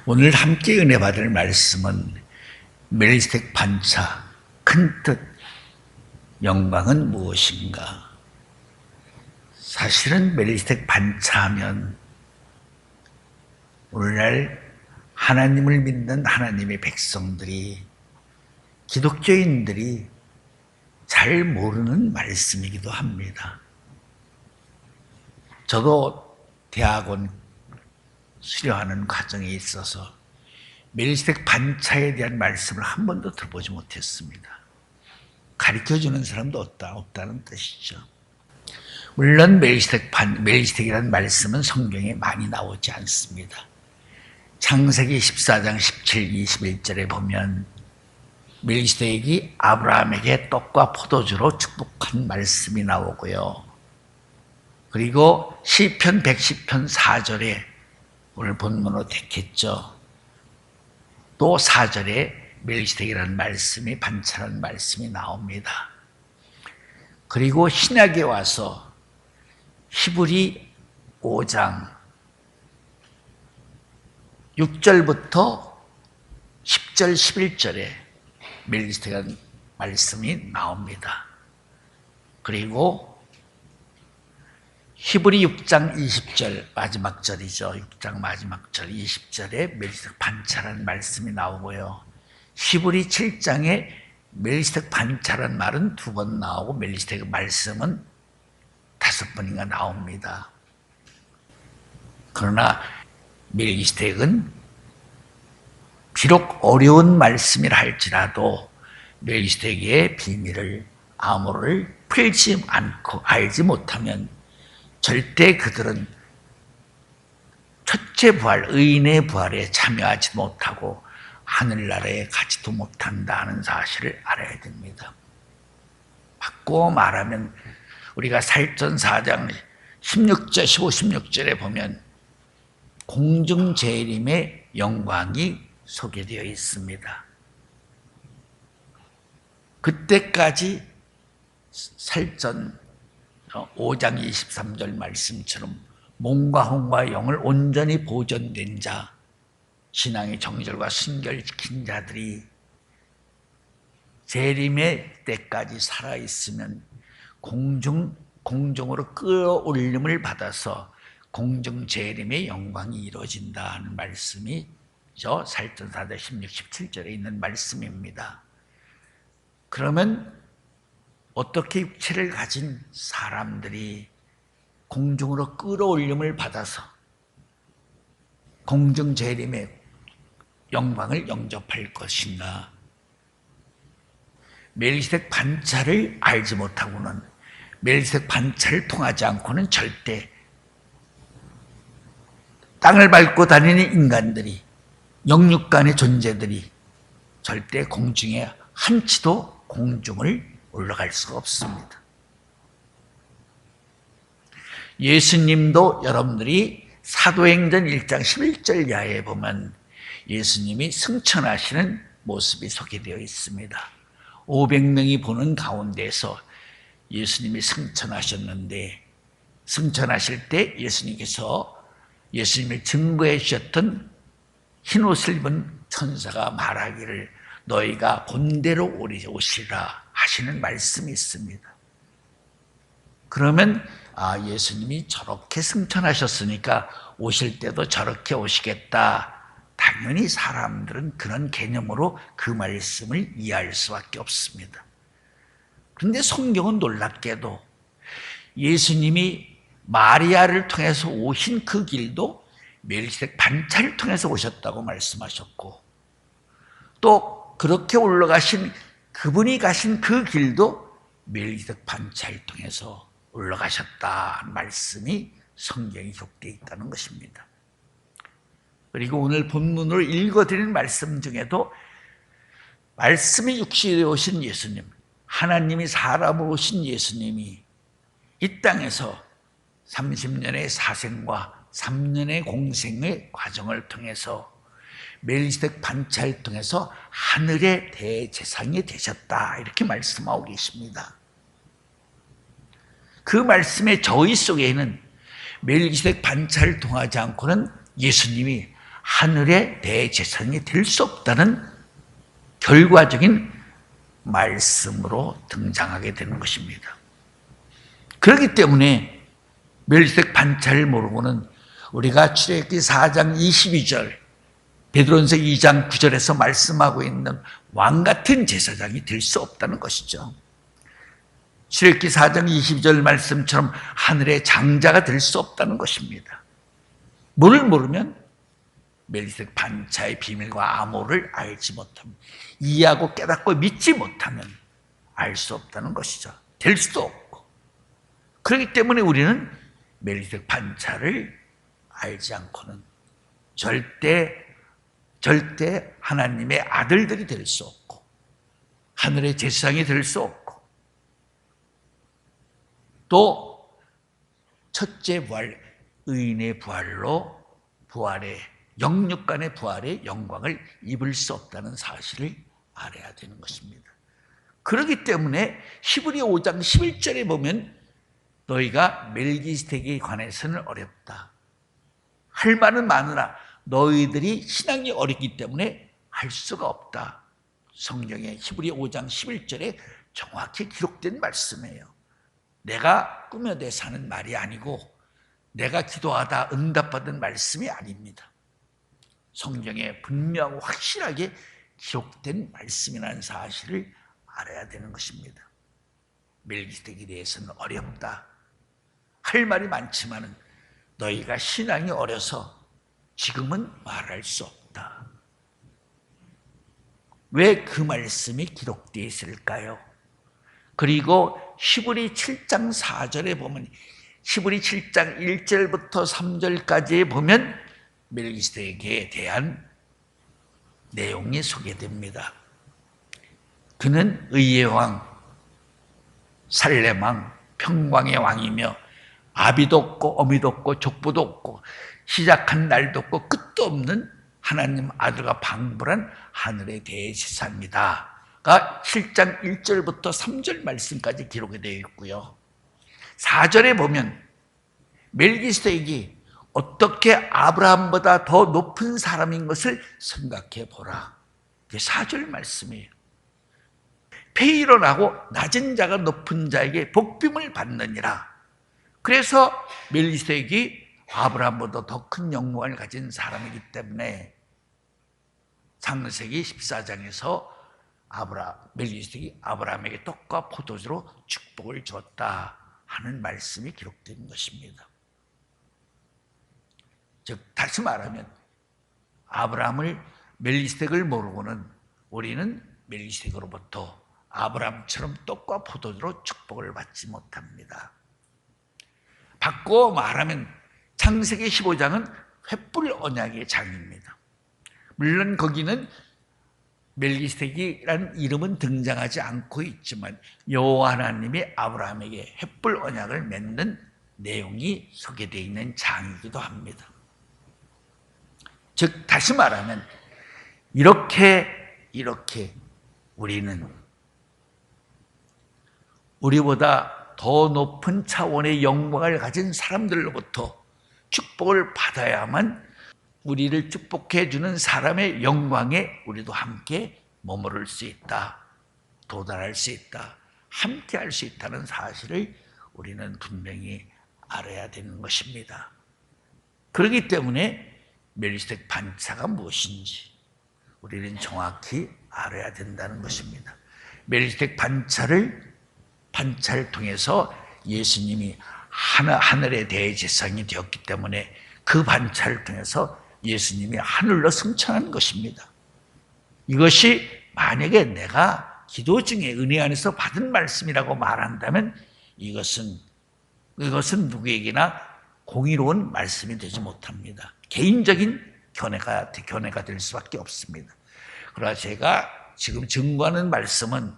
오늘 함께 은혜 받을 말씀은 멜기세덱 반차, 큰 뜻, 영광은 무엇인가? 사실은 멜기세덱 반차하면 오늘날 하나님을 믿는 하나님의 백성들이, 기독교인들이 잘 모르는 말씀이기도 합니다. 저도 대학원 수료하는 과정에 있어서 멜기세덱 반차에 대한 말씀을 한 번도 들어보지 못했습니다. 가르쳐주는 사람도 없다는 뜻이죠. 물론 멜기세덱이라는 말씀은 성경에 많이 나오지 않습니다. 창세기 14장 17, 21절에 보면 멜기세덱이 아브라함에게 떡과 포도주로 축복한 말씀이 나오고요. 그리고 시편 110편 4절에 오늘 본문으로 택했죠. 또 4절에 멜기세덱이라는 말씀이, 반차라는 말씀이 나옵니다. 그리고 신약에 와서 히브리 5장 6절부터 10절, 11절에 멜기세덱이라는 말씀이 나옵니다. 그리고 히브리 6장 20절 마지막 절이죠. 6장 마지막 절 20절에 멜기세덱 반차라는 말씀이 나오고요. 히브리 7장에 멜기세덱 반차라는 말은 2번 나오고 멜기세덱 말씀은 5번인가 나옵니다. 그러나 멜기세덱은 비록 어려운 말씀이라 할지라도 멜기세덱의 비밀을, 암호를 풀지 않고 알지 못하면 절대 그들은 첫째 부활, 의인의 부활에 참여하지 못하고 하늘나라에 가지도 못한다는 사실을 알아야 됩니다. 바꿔 말하면 우리가 사일전 4장 16절, 15, 16절에 보면 공중재림의 영광이 소개되어 있습니다. 그때까지 살전 5장 23절 말씀처럼 몸과 혼과 영을 온전히 보존된 자, 신앙의 정절과 순결 지킨 자들이 재림의 때까지 살아있으면 공중으로 끌어올림을 받아서 공중 재림의 영광이 이루어진다는 말씀이 살전 4장 16, 17절에 있는 말씀입니다. 그러면 어떻게 육체를 가진 사람들이 공중으로 끌어올림을 받아서 공중 재림의 영광을 영접할 것인가? 멜기세덱 반차를 알지 못하고는, 멜기세덱 반차를 통하지 않고는 절대 땅을 밟고 다니는 인간들이, 영육간의 존재들이 절대 공중에 한치도 공중을 올라갈 수가 없습니다. 예수님도 여러분들이 사도행전 1장 11절 이하에 보면 예수님이 승천하시는 모습이 소개되어 있습니다. 500명이 보는 가운데서 예수님이 승천하셨는데, 승천하실 때 예수님께서 예수님을 증거해 주셨던 흰옷을 입은 천사가 말하기를 너희가 본대로 오시라 하시는 말씀이 있습니다. 그러면 예수님이 저렇게 승천하셨으니까 오실 때도 저렇게 오시겠다. 당연히 사람들은 그런 개념으로 그 말씀을 이해할 수밖에 없습니다. 그런데 성경은 놀랍게도 예수님이 마리아를 통해서 오신 그 길도 멜기세덱 반차를 통해서 오셨다고 말씀하셨고, 또 그렇게 올라가신 그분이 가신 그 길도 멜기세덱 반차를 통해서 올라가셨다는 말씀이 성경에 기록되어 있다는 것입니다. 그리고 오늘 본문으로 읽어드린 말씀 중에도 말씀이 육신에 오신 예수님, 하나님이 사람으로 오신 예수님이 이 땅에서 30년의 사생과 3년의 공생의 과정을 통해서 멜기세덱 반차를 통해서 하늘의 대제사장이 되셨다, 이렇게 말씀하고 계십니다. 그 말씀의 저의 속에는 멜기세덱 반차를 통하지 않고는 예수님이 하늘의 대제사장이 될 수 없다는 결과적인 말씀으로 등장하게 되는 것입니다. 그렇기 때문에 멜기세덱 반차를 모르고는 우리가 출애굽기 4장 22절, 베드로전서 2장 9절에서 말씀하고 있는 왕 같은 제사장이 될 수 없다는 것이죠. 출애굽기 4장 22절 말씀처럼 하늘의 장자가 될 수 없다는 것입니다. 뭘 모르면 멜기세덱 반차의 비밀과 암호를 알지 못하면, 이해하고 깨닫고 믿지 못하면 알 수 없다는 것이죠. 될 수도 없고. 그렇기 때문에 우리는 멜기세덱 반차를 알지 않고는 절대 하나님의 아들들이 될 수 없고, 하늘의 제사장이 될 수 없고, 또 첫째 부활, 의인의 부활로 부활의 영육간의 부활의 영광을 입을 수 없다는 사실을 알아야 되는 것입니다. 그렇기 때문에 히브리 5장 11절에 보면 너희가 멜기세덱에 관해서는 어렵다. 할 말은 많으나 너희들이 신앙이 어렵기 때문에 할 수가 없다. 성경의 히브리 5장 11절에 정확히 기록된 말씀이에요. 내가 꾸며대 사는 말이 아니고 내가 기도하다 응답받은 말씀이 아닙니다. 성경에 분명하고 확실하게 기록된 말씀이라는 사실을 알아야 되는 것입니다. 멜기세덱에 대해서는 어렵다. 할 말이 많지만은 너희가 신앙이 어려서 지금은 말할 수 없다. 왜 그 말씀이 기록되어 있을까요? 그리고 히브리 7장 4절에 보면, 히브리 7장 1절부터 3절까지에 보면 멜기세덱에 대한 내용이 소개됩니다. 그는 의의 왕, 살렘 왕, 평강의 왕이며 아비도 없고 어미도 없고 족보도 없고 시작한 날도 없고 끝도 없는 하나님 아들과 방불한 하늘의 대제사장입니다. 가 7장 1절부터 3절 말씀까지 기록이 되어 있고요. 4절에 보면 멜기세덱이 어떻게 아브라함보다 더 높은 사람인 것을 생각해 보라. 이게 4절 말씀이에요. 폐일어나고 낮은 자가 높은 자에게 복빔을 받느니라. 그래서 멜기세덱이 아브라함보다 더 큰 영광을 가진 사람이기 때문에 창세기 14장에서 멜기세덱이 아브라함에게 떡과 포도주로 축복을 줬다 하는 말씀이 기록된 것입니다. 즉 다시 말하면 멜기세덱을 모르고는 우리는 멜기세덱으로부터 아브라함처럼 떡과 포도주로 축복을 받지 못합니다. 바꿔 말하면 창세기 15장은 횃불 언약의 장입니다. 물론 거기는 멜기세덱이라는 이름은 등장하지 않고 있지만 여호와 하나님이 아브라함에게 횃불 언약을 맺는 내용이 소개되어 있는 장이기도 합니다. 즉 다시 말하면 이렇게 우리는 우리보다 더 높은 차원의 영광을 가진 사람들로부터 축복을 받아야만 우리를 축복해 주는 사람의 영광에 우리도 함께 머무를 수 있다, 도달할 수 있다, 함께 할 수 있다는 사실을 우리는 분명히 알아야 되는 것입니다. 그렇기 때문에 멜기세덱 반차가 무엇인지 우리는 정확히 알아야 된다는 것입니다. 멜기세덱 반차를 통해서 예수님이 하늘의 대제사장이 되었기 때문에 그 반차를 통해서 예수님이 하늘로 승천한 것입니다. 이것이 만약에 내가 기도 중에 은혜 안에서 받은 말씀이라고 말한다면 이것은 누구에게나 공의로운 말씀이 되지 못합니다. 개인적인 견해가 될 수밖에 없습니다. 그러나 제가 지금 증거하는 말씀은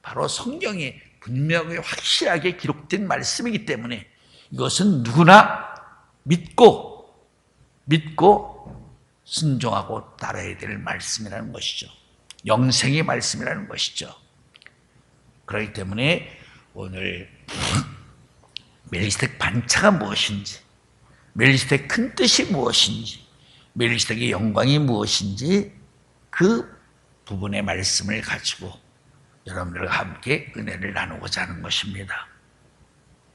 바로 성경에 분명히 확실하게 기록된 말씀이기 때문에 이것은 누구나 믿고 순종하고 따라야 될 말씀이라는 것이죠. 영생의 말씀이라는 것이죠. 그렇기 때문에 오늘 멜기세덱 반차가 무엇인지, 멜기세덱 큰 뜻이 무엇인지, 멜기세덱의 영광이 무엇인지 그 부분의 말씀을 가지고 여러분들과 함께 은혜를 나누고자 하는 것입니다.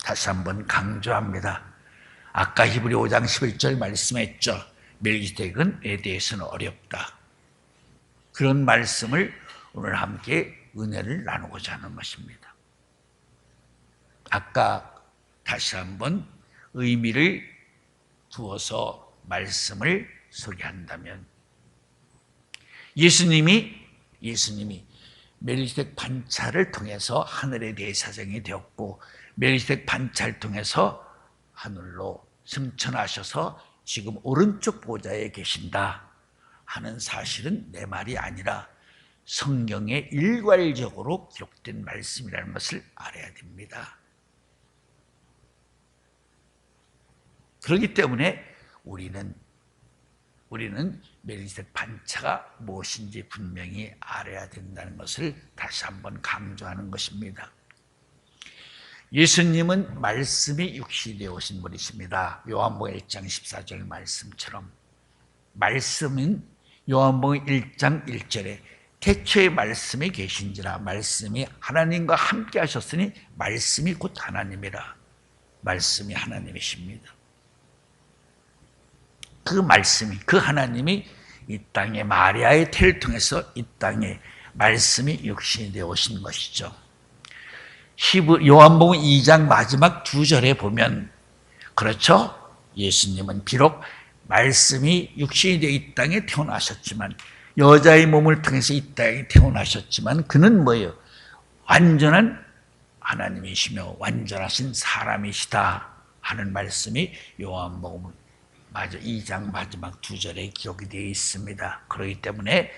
다시 한번 강조합니다. 아까 히브리 5장 11절 말씀했죠. 멜기세덱에 대해서는 어렵다. 그런 말씀을 오늘 함께 은혜를 나누고자 하는 것입니다. 아까 다시 한번 의미를 두어서 말씀을 소개한다면 예수님이 멜기세덱 반차를 통해서 하늘에 대제사장이 되었고 멜기세덱 반차를 통해서 하늘로 승천하셔서 지금 오른쪽 보좌에 계신다 하는 사실은 내 말이 아니라 성경에 일괄적으로 기록된 말씀이라는 것을 알아야 됩니다. 그렇기 때문에 우리는 멜기세덱 반차가 무엇인지 분명히 알아야 된다는 것을 다시 한번 강조하는 것입니다. 예수님은 말씀이 육신이 되어 오신 분이십니다. 요한복음 1장 14절 말씀처럼 말씀은 요한복음 1장 1절에 태초에 말씀이 계신지라 말씀이 하나님과 함께 하셨으니 말씀이 곧 하나님이라. 말씀이 하나님이십니다. 그 말씀이, 그 하나님이 이 땅에 마리아의 태를 통해서 이 땅에 말씀이 육신이 되어 오신 것이죠. 요한복음 2장 마지막 2절에 보면 그렇죠? 예수님은 비록 말씀이 육신이 되어 이 땅에 태어나셨지만 여자의 몸을 통해서 이 땅에 태어나셨지만 그는 뭐예요? 완전한 하나님이시며 완전하신 사람이시다 하는 말씀이 요한복음 2장 마지막 2절에 기록이 되어 있습니다. 그렇기 때문에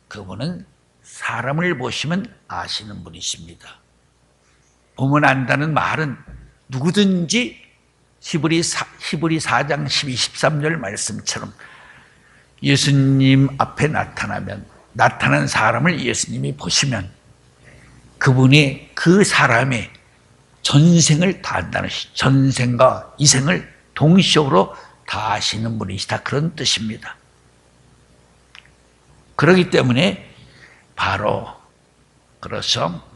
그분은 사람을 보시면 아시는 분이십니다. 보면 안다는 말은 누구든지 히브리 4장 12, 13절 말씀처럼 예수님 앞에 나타난 사람을 예수님이 보시면 그분이 그 사람의 전생을 다 안다는 전생과 이생을 동시적으로 다 아시는 분이시다. 그런 뜻입니다. 그렇기 때문에 바로 그래서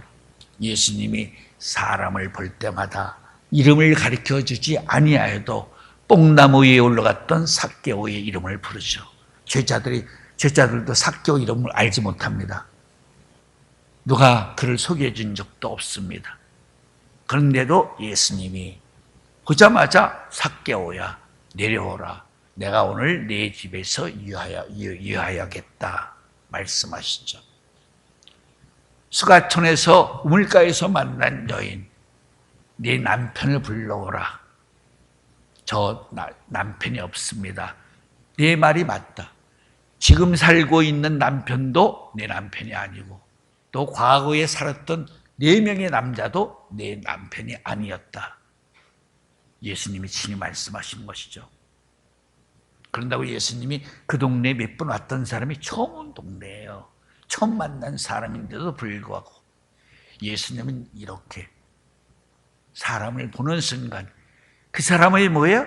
예수님이 사람을 볼 때마다 이름을 가르쳐 주지 아니하여도 뽕나무 위에 올라갔던 삭개오의 이름을 부르죠. 제자들도 삭개오 이름을 알지 못합니다. 누가 그를 소개해 준 적도 없습니다. 그런데도 예수님이 보자마자 삭개오야 내려오라. 내가 오늘 네 집에서 유하여겠다 말씀하시죠. 수가촌에서 우물가에서 만난 여인, 네 남편을 불러오라. 저 남편이 없습니다. 네 말이 맞다. 지금 살고 있는 남편도 내 남편이 아니고 또 과거에 살았던 4명의 남자도 내 남편이 아니었다. 예수님이 친히 말씀하신 것이죠. 그런다고 예수님이 그 동네에 몇 번 왔던 사람이 처음 온 동네예요. 처음 만난 사람인데도 불구하고 예수님은 이렇게 사람을 보는 순간 그 사람의 뭐예요?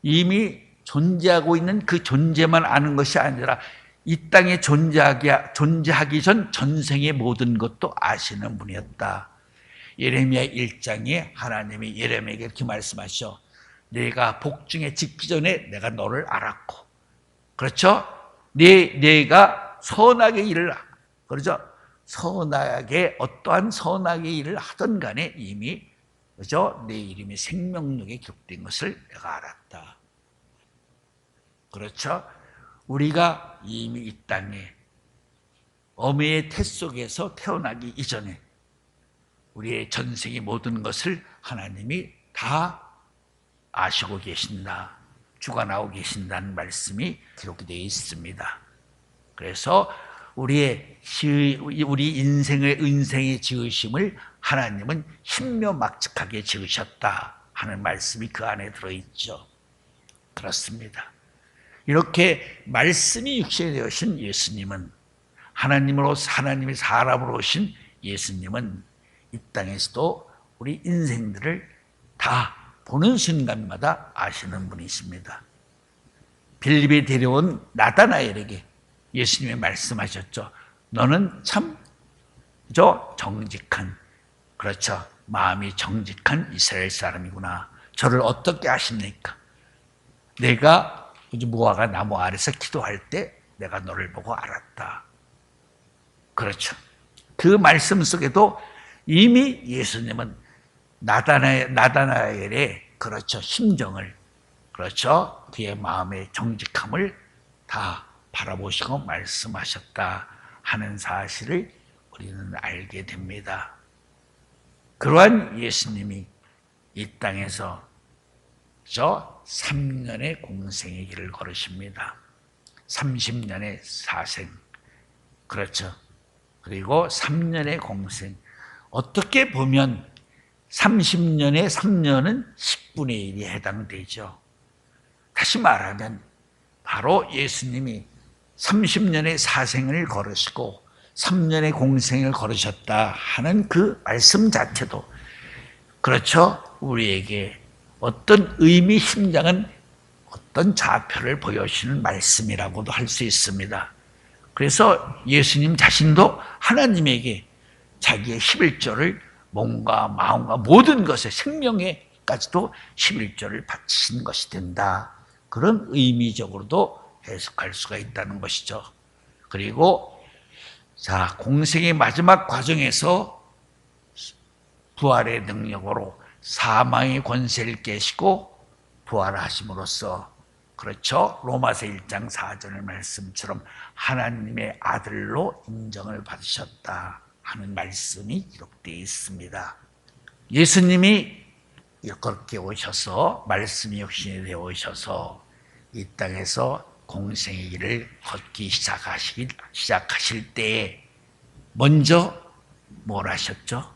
이미 존재하고 있는 그 존재만 아는 것이 아니라 이 땅에 존재하기 전 전생의 모든 것도 아시는 분이었다. 예레미야 1장에 하나님이 예레미야에게 이렇게 말씀하시죠. 내가 복중에 짓기 전에 내가 너를 알았고, 그렇죠? 내가 선악의 일을, 그렇죠? 어떠한 선악의 일을 하던 간에 이미, 그렇죠? 내 이름이 생명록에 기록된 것을 내가 알았다. 그렇죠? 우리가 이미 이 땅에 어머니의 태 속에서 태어나기 이전에 우리의 전생의 모든 것을 하나님이 다 아시고 계신다. 주관하고 계신다는 말씀이 기록되어 있습니다. 그래서 우리 인생의 지으심을 하나님은 신묘막측하게 지으셨다 하는 말씀이 그 안에 들어있죠. 그렇습니다. 이렇게 말씀이 육신이 되어신 예수님은 하나님이 사람으로 오신 예수님은 이 땅에서도 우리 인생들을 다 보는 순간마다 아시는 분이십니다. 빌립이 데려온 나다나엘에게 예수님이 말씀하셨죠. 너는 참 정직한, 그렇죠, 마음이 정직한 이스라엘 사람이구나. 저를 어떻게 아십니까? 내가 무화과 나무 아래서 기도할 때 내가 너를 보고 알았다. 그렇죠. 그 말씀 속에도 이미 예수님은 나다나엘의 그렇죠, 심정을, 그렇죠, 그의 마음의 정직함을 다 바라보시고 말씀하셨다 하는 사실을 우리는 알게 됩니다. 그러한 예수님이 이 땅에서 3년의 공생의 길을 걸으십니다. 30년의 사생, 그렇죠. 그리고 3년의 공생. 어떻게 보면 30년의 3년은 10분의 1이 해당되죠. 다시 말하면 바로 예수님이 30년의 사생을 걸으시고 3년의 공생을 걸으셨다 하는 그 말씀 자체도, 그렇죠, 우리에게 어떤 의미 심장은 어떤 좌표를 보여주시는 말씀이라고도 할 수 있습니다. 그래서 예수님 자신도 하나님에게 자기의 11조를 몸과 마음과 모든 것에, 생명에까지도 11조를 바치신 것이 된다. 그런 의미적으로도 해석할 수가 있다는 것이죠. 그리고 공생의 마지막 과정에서 부활의 능력으로 사망의 권세를 깨시고 부활하심으로써, 그렇죠, 로마서 1장 4절의 말씀처럼 하나님의 아들로 인정을 받으셨다 하는 말씀이 기록되어 있습니다. 예수님이 그렇게 오셔서 말씀이 육신이 되어 오셔서 이 땅에서 공생의 길을 걷기 시작하실 때에 먼저 뭘 하셨죠?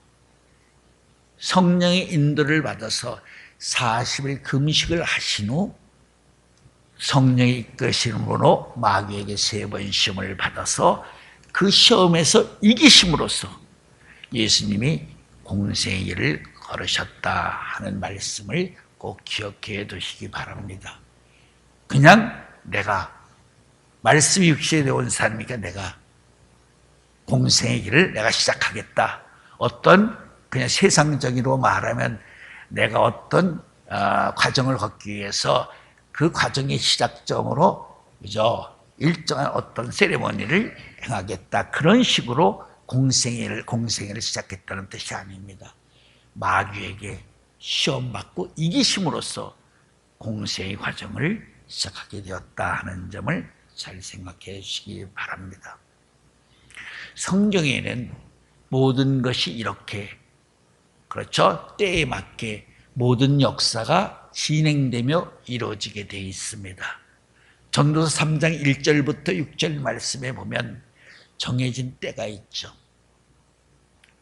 성령의 인도를 받아서 40일 금식을 하신 후 성령의 이끄심으로 마귀에게 3번 시험을 받아서 그 시험에서 이기심으로써 예수님이 공생의 길을 걸으셨다 하는 말씀을 꼭 기억해 두시기 바랍니다. 그냥 내가 말씀이 육신이 되어 사람이니까 내가 공생의 길을 내가 시작하겠다. 어떤 그냥 세상적으로 말하면 내가 어떤 과정을 걷기 위해서 그 과정의 시작점으로 일정한 어떤 세레머니를 행하겠다. 그런 식으로 공생애를 시작했다는 뜻이 아닙니다. 마귀에게 시험받고 이기심으로써 공생의 과정을 시작하게 되었다 하는 점을 잘 생각해 주시기 바랍니다. 성경에는 모든 것이 이렇게, 그렇죠, 때에 맞게 모든 역사가 진행되며 이루어지게 되어 있습니다. 전도서 3장 1절부터 6절 말씀에 보면 정해진 때가 있죠.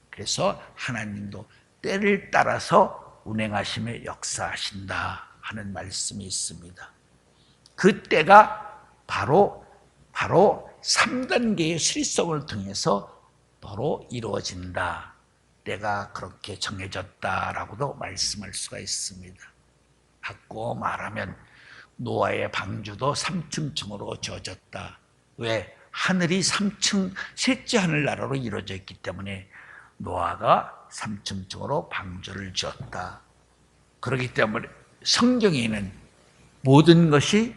그래서 하나님도 때를 따라서 운행하시며 역사하신다 하는 말씀이 있습니다. 그 때가 바로 3단계의 수리성을 통해서 바로 이루어진다. 때가 그렇게 정해졌다라고도 말씀할 수가 있습니다. 바꿔 말하면 노아의 방주도 3층층으로 지어졌다. 왜? 하늘이 셋째 하늘나라로 이루어져 있기 때문에 노아가 3층층으로 방주를 지었다. 그렇기 때문에 성경에는 모든 것이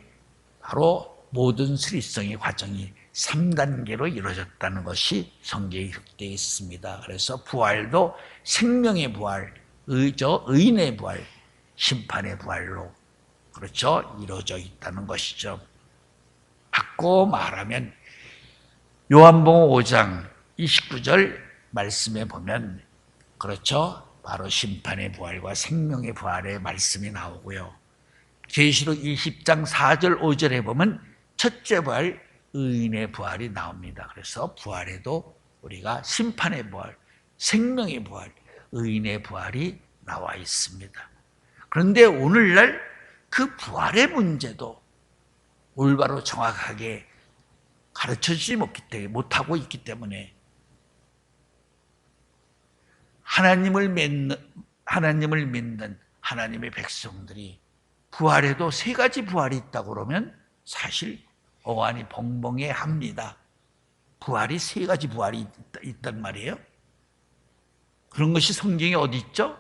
바로 모든 수리성의 과정이 3단계로 이루어졌다는 것이 성경에 기록되어 있습니다. 그래서 부활도 생명의 부활, 의인의 부활, 심판의 부활로, 그렇죠, 이루어져 있다는 것이죠. 바꿔 말하면 요한복음 5장 29절 말씀에 보면, 그렇죠, 바로 심판의 부활과 생명의 부활의 말씀이 나오고요. 계시록 20장 4절 5절에 보면 첫째 부활, 의인의 부활이 나옵니다. 그래서 부활에도 우리가 심판의 부활, 생명의 부활, 의인의 부활이 나와 있습니다. 그런데 오늘날 그 부활의 문제도 올바로 정확하게 가르쳐주지 못하고 있기 때문에 하나님을 믿는 하나님의 백성들이 부활에도 3가지 부활이 있다고 그러면 사실 어안이 벙벙해 합니다. 부활이 세 가지 부활이 있단 말이에요. 그런 것이 성경에 어디 있죠?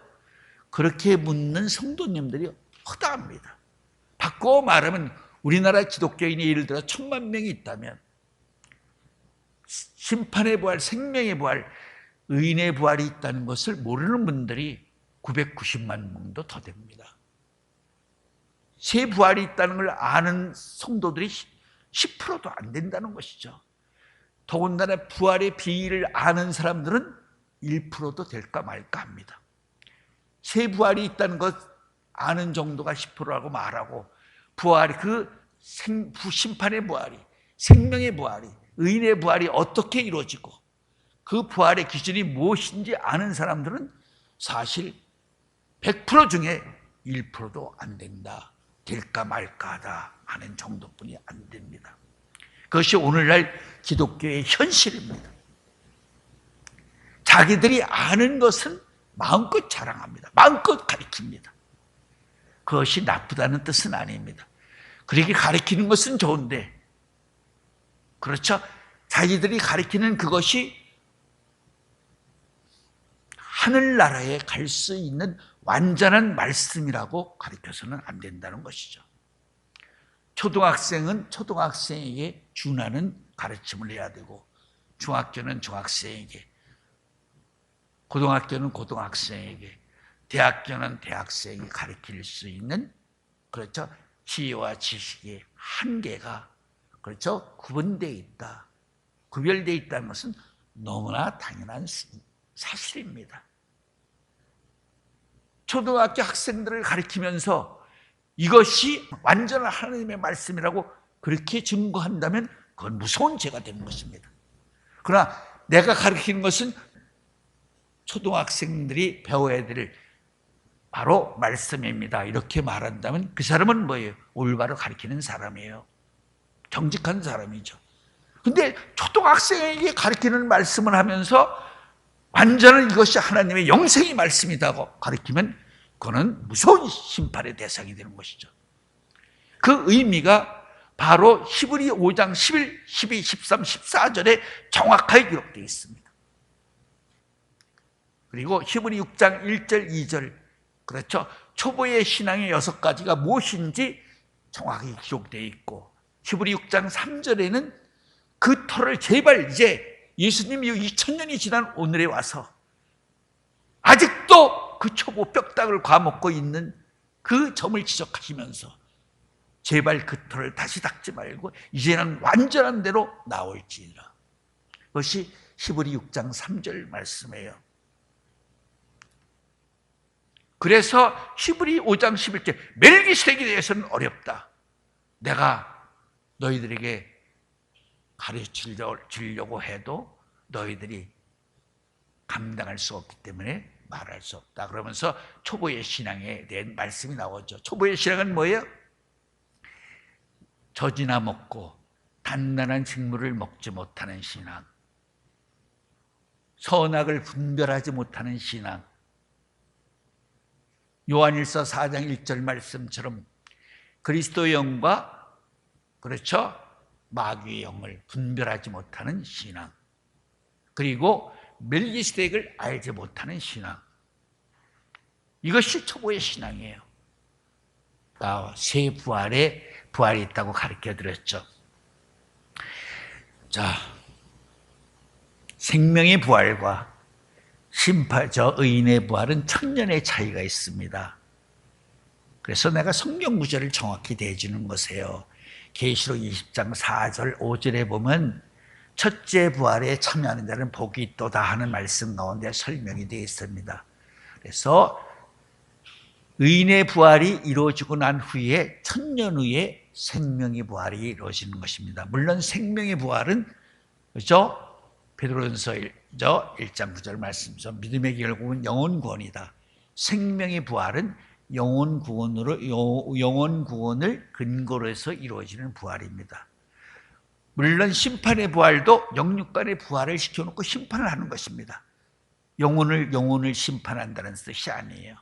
그렇게 묻는 성도님들이 허다합니다. 바꿔 말하면 우리나라 기독교인이 예를 들어 1000만 명이 있다면 심판의 부활, 생명의 부활, 의인의 부활이 있다는 것을 모르는 분들이 990만 명도 더 됩니다. 세 부활이 있다는 걸 아는 성도들이 10%도 안 된다는 것이죠. 더군다나 부활의 비밀을 아는 사람들은 1%도 될까 말까 합니다. 세 부활이 있다는 것 아는 정도가 10%라고 말하고 부활이 심판의 부활이, 생명의 부활이, 의인의 부활이 어떻게 이루어지고 그 부활의 기준이 무엇인지 아는 사람들은 사실 100% 중에 1%도 안 된다. 될까 말까 하다 하는 정도뿐이 안 됩니다. 그것이 오늘날 기독교의 현실입니다. 자기들이 아는 것은 마음껏 자랑합니다. 마음껏 가르칩니다. 그것이 나쁘다는 뜻은 아닙니다. 그렇게 가르치는 것은 좋은데, 그렇죠? 자기들이 가르치는 그것이 하늘나라에 갈 수 있는 완전한 말씀이라고 가르쳐서는 안 된다는 것이죠. 초등학생은 초등학생에게 준하는 가르침을 해야 되고, 중학교는 중학생에게, 고등학교는 고등학생에게, 대학교는 대학생에게 가르칠 수 있는, 그렇죠? 지혜와 지식의 한계가, 그렇죠? 구분되어 있다. 구별되어 있다는 것은 너무나 당연한 사실입니다. 초등학교 학생들을 가르치면서 이것이 완전한 하나님의 말씀이라고 그렇게 증거한다면 그건 무서운 죄가 되는 것입니다. 그러나 내가 가르치는 것은 초등학생들이 배워야 될 바로 말씀입니다. 이렇게 말한다면 그 사람은 뭐예요? 올바로 가르치는 사람이에요. 정직한 사람이죠. 근데 초등학생에게 가르치는 말씀을 하면서 완전한 이것이 하나님의 영생의 말씀이라고 가르치면 그거는 무서운 심판의 대상이 되는 것이죠. 그 의미가 바로 히브리 5장 11, 12, 13, 14절에 정확하게 기록되어 있습니다. 그리고 히브리 6장 1절, 2절, 그렇죠? 초보의 신앙의 6가지가 무엇인지 정확히 기록되어 있고, 히브리 6장 3절에는 그 터를 제발 이제 예수님이 2000년이 지난 오늘에 와서 아직도 그 초보 뼈다귀를 과먹고 있는 그 점을 지적하시면서 제발 그 터를 다시 닦지 말고 이제는 완전한 대로 나올지니라. 그것이 히브리 6장 3절 말씀이에요. 그래서 히브리 5장 11절 멜기세덱에 대해서는 어렵다. 내가 너희들에게 가르치려고 해도 너희들이 감당할 수 없기 때문에 말할 수 없다. 그러면서 초보의 신앙에 대한 말씀이 나오죠. 초보의 신앙은 뭐예요? 젖이나 먹고 단단한 식물을 먹지 못하는 신앙, 선악을 분별하지 못하는 신앙, 요한일서 4장 1절 말씀처럼 그리스도의 영과, 그렇죠? 마귀의 영을 분별하지 못하는 신앙, 그리고 멜기세덱을 알지 못하는 신앙, 이것이 초보의 신앙이에요. 세 부활이 있다고 가르쳐드렸죠. 자, 생명의 부활과 의인의 부활은 천년의 차이가 있습니다. 그래서 내가 성경 구절을 정확히 대주는 것이에요. 계시록 20장 4절 5절에 보면 첫째 부활에 참여하는 자는 복이 있도다 하는 말씀 가운데 설명이 되어 있습니다. 그래서 의인의 부활이 이루어지고 난 후에 천년 후에 생명의 부활이 이루어지는 것입니다. 물론 생명의 부활은, 그렇죠? 베드로전서 1장 9절 말씀에서 믿음의 결국은 영혼 구원이다. 생명의 부활은 영혼 구원을 근거로 해서 이루어지는 부활입니다. 물론 심판의 부활도 영육간의 부활을 시켜놓고 심판을 하는 것입니다. 영혼을 심판한다는 뜻이 아니에요.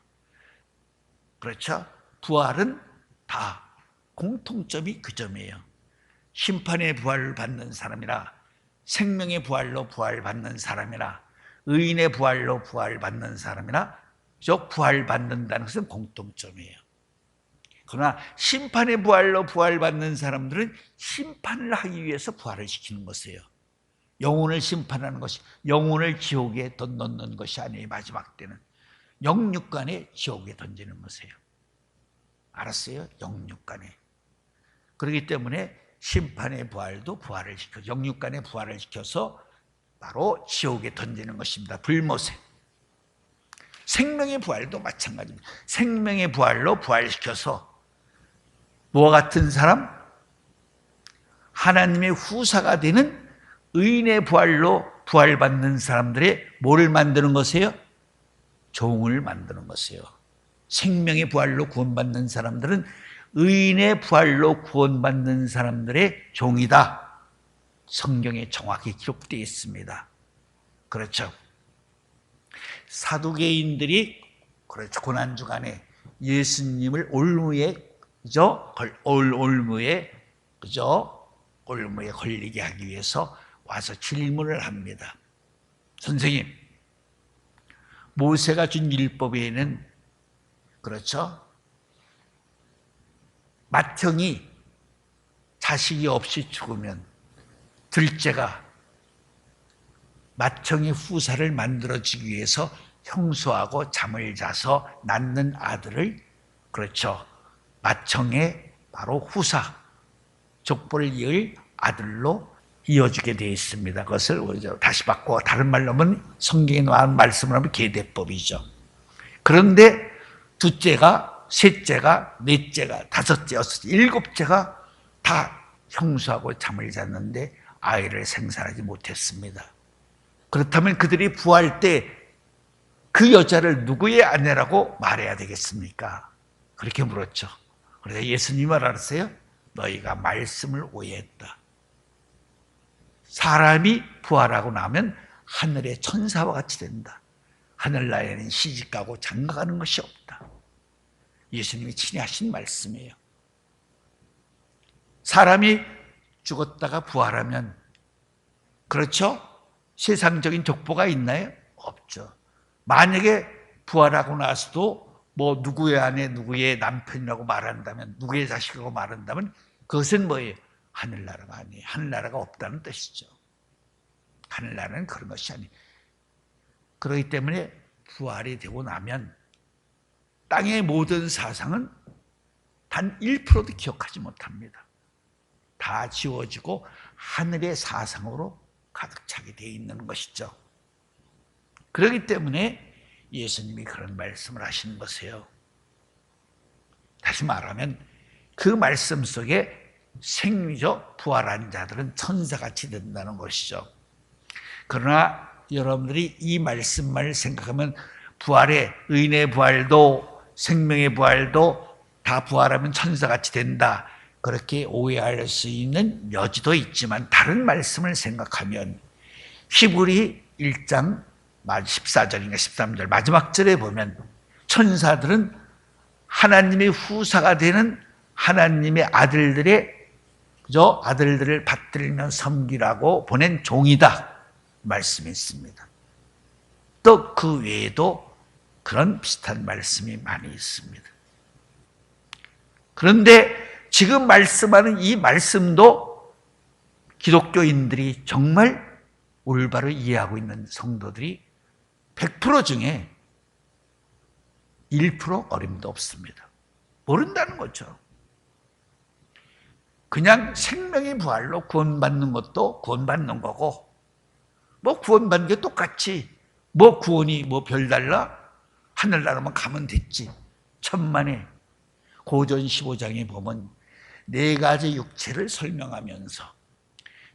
그렇죠? 부활은 다 공통점이 그 점이에요. 심판의 부활을 받는 사람이라, 생명의 부활로 부활받는 사람이라, 의인의 부활로 부활받는 사람이라, 부활받는다는 것은 공통점이에요. 그러나 심판의 부활로 부활받는 사람들은 심판을 하기 위해서 부활을 시키는 것이에요. 영혼을 심판하는 것이, 영혼을 지옥에 넣는 것이 아니에요. 마지막 때는 영육간에 지옥에 던지는 것이에요. 알았어요? 영육간에. 그렇기 때문에 심판의 부활도 부활을 시켜, 영육간에 부활을 시켜서 바로 지옥에 던지는 것입니다. 불못에. 생명의 부활도 마찬가지입니다. 생명의 부활로 부활시켜서 뭐와 같은 사람? 하나님의 후사가 되는 의인의 부활로 부활받는 사람들의 뭐를 만드는 것이에요? 종을 만드는 것이에요. 생명의 부활로 구원받는 사람들은 의인의 부활로 구원받는 사람들의 종이다. 성경에 정확히 기록되어 있습니다. 그렇죠. 사두개인들이 그렇죠. 고난주간에 예수님을 올무에 걸리게 하기 위해서 와서 질문을 합니다. 선생님, 모세가 준 율법에는 그렇죠, 맏형이 자식이 없이 죽으면 둘째가 맏형의 후사를 만들어주기 위해서 형수하고 잠을 자서 낳는 아들을 그렇죠, 맏형의 바로 후사, 족보를 이을 아들로 이어주게 되어 있습니다. 그것을 다시 바꿔 다른 말로 하면, 성경에 나온 말씀을 하면 계대법이죠. 그런데 둘째가, 셋째가, 넷째가, 다섯째, 여섯째, 일곱째가 다 형수하고 잠을 잤는데 아이를 생산하지 못했습니다. 그렇다면 그들이 부활 때 그 여자를 누구의 아내라고 말해야 되겠습니까? 그렇게 물었죠. 그래서 예수님이 말하세요. 너희가 말씀을 오해했다. 사람이 부활하고 나면 하늘의 천사와 같이 된다. 하늘나라에는 시집가고 장가가는 것이 없다. 예수님이 친히 하신 말씀이에요. 사람이 죽었다가 부활하면, 그렇죠? 세상적인 족보가 있나요? 없죠. 만약에 부활하고 나서도 뭐 누구의 아내, 누구의 남편이라고 말한다면, 누구의 자식이라고 말한다면 그것은 뭐예요? 하늘나라가 아니에요. 하늘나라가 없다는 뜻이죠. 하늘나라는 그런 것이 아니에요. 그렇기 때문에 부활이 되고 나면 땅의 모든 사상은 단 1%도 기억하지 못합니다. 다 지워지고 하늘의 사상으로 가득 차게 되어 있는 것이죠. 그렇기 때문에 예수님이 그런 말씀을 하시는 것이에요. 다시 말하면 그 말씀 속에 생리적 부활한 자들은 천사같이 된다는 것이죠. 그러나 여러분들이 이 말씀만 생각하면 부활의, 의인의 부활도 생명의 부활도 다 부활하면 천사같이 된다, 그렇게 오해할 수 있는 여지도 있지만, 다른 말씀을 생각하면 히브리 1장 14절인가 13절 마지막 절에 보면 천사들은 하나님의 후사가 되는 하나님의 아들들을 받들며 섬기라고 보낸 종이다 말씀이 있습니다. 또 그 외에도 그런 비슷한 말씀이 많이 있습니다. 그런데 지금 말씀하는 이 말씀도 기독교인들이 정말 올바로 이해하고 있는 성도들이 100% 중에 1% 어림도 없습니다. 모른다는 거죠. 그냥 생명의 부활로 구원받는 것도 구원받는 거고, 뭐 구원받는 게 똑같이, 뭐 구원이 뭐 별달라? 하늘나라만 가면 됐지. 천만에 고전 15장에 보면 네 가지 육체를 설명하면서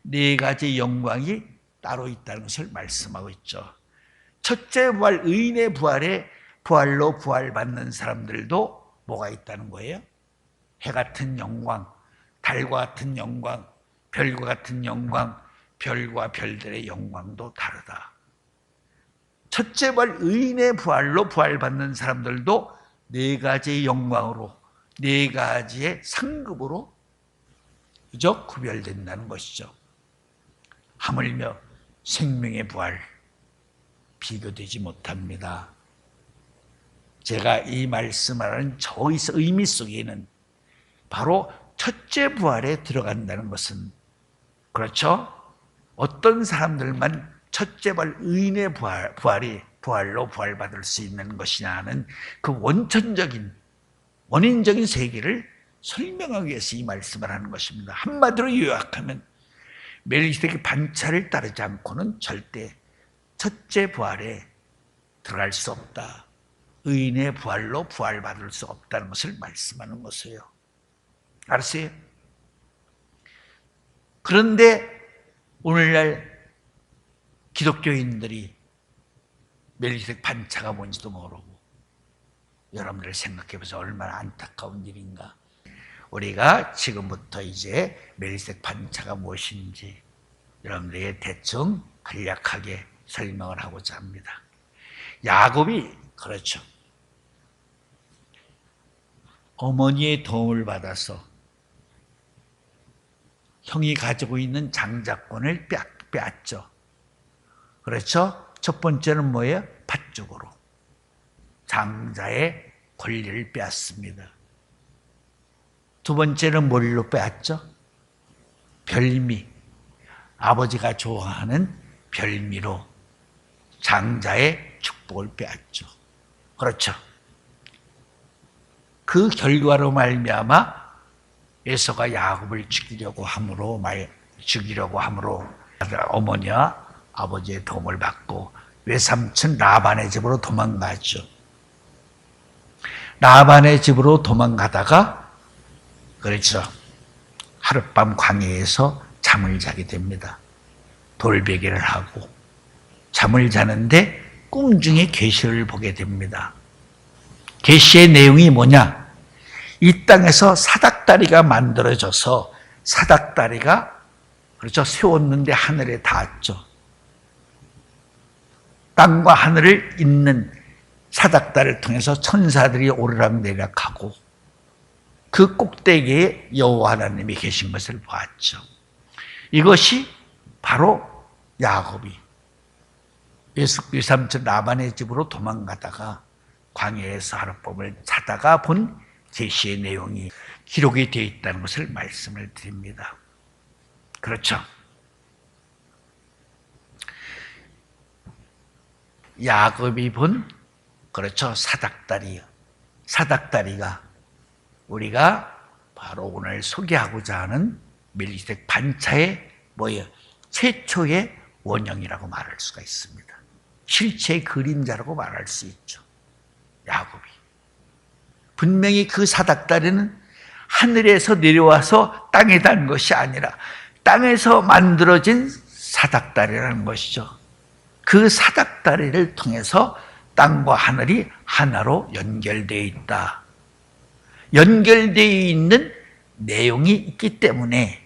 네 가지 영광이 따로 있다는 것을 말씀하고 있죠. 첫째 부활, 의인의 부활로 부활받는 사람들도 뭐가 있다는 거예요? 해 같은 영광, 달과 같은 영광, 별과 같은 영광, 별과 별들의 영광도 다르다. 첫째 부활, 의인의 부활로 부활받는 사람들도 네 가지의 영광으로, 네 가지의 상급으로 그죠? 구별된다는 것이죠. 하물며 생명의 부활 비교되지 못합니다. 제가 이 말씀하는 저 의미 속에는 바로 첫째 부활에 들어간다는 것은, 그렇죠? 어떤 사람들만 첫째 부활, 의인의 부활로 부활받을 수 있는 것이냐는 그 원인적인 세계를 설명하기 위해서 이 말씀을 하는 것입니다. 한마디로 요약하면 멜기세덱의 반차를 따르지 않고는 절대 첫째 부활에 들어갈 수 없다. 의인의 부활로 부활받을 수 없다는 것을 말씀하는 것이에요. 알았어요? 그런데 오늘날 기독교인들이 멜기세덱 반차가 뭔지도 모르고, 여러분들 생각해 보세요. 얼마나 안타까운 일인가. 우리가 지금부터 이제 멜기세덱 반차가 무엇인지 여러분들에게 대충 간략하게 설명을 하고자 합니다. 야곱이, 그렇죠, 어머니의 도움을 받아서 형이 가지고 있는 장자권을 빼앗죠. 그렇죠? 첫 번째는 뭐예요? 팥죽으로 장자의 권리를 빼앗습니다. 두 번째는 뭘로 빼앗죠? 별미, 아버지가 좋아하는 별미로 장자의 축복을 빼앗죠. 그렇죠? 그 결과로 말미암아 에서가 야곱을 죽이려고 함으로 어머니와 아버지의 도움을 받고 외삼촌 라반의 집으로 도망가죠. 라반의 집으로 도망가다가, 그렇죠, 하룻밤 광야에서 잠을 자게 됩니다. 돌베개를 하고 잠을 자는데 꿈 중에 계시를 보게 됩니다. 계시의 내용이 뭐냐? 이 땅에서 사닥다리가 만들어져서 사닥다리가, 그렇죠, 세웠는데 하늘에 닿았죠. 땅과 하늘을 잇는 사닥다리를 통해서 천사들이 오르락내리락하고 그 꼭대기에 여호와 하나님이 계신 것을 보았죠. 이것이 바로 야곱이 외삼촌 라반의 집으로 도망가다가 광야에서 하룻밤을 자다가 본 계시의 내용이 기록이 되어 있다는 것을 말씀을 드립니다. 그렇죠? 야곱이 본, 그렇죠, 사닥다리가 우리가 바로 오늘 소개하고자 하는 멜기세덱 반차의 뭐예요? 최초의 원형이라고 말할 수가 있습니다. 실체의 그림자라고 말할 수 있죠. 야곱이 분명히 그 사닥다리는 하늘에서 내려와서 땅에 닿은 것이 아니라 땅에서 만들어진 사닥다리라는 것이죠. 그 사닥다리를 통해서 땅과 하늘이 하나로 연결되어 있다. 연결되어 있는 내용이 있기 때문에,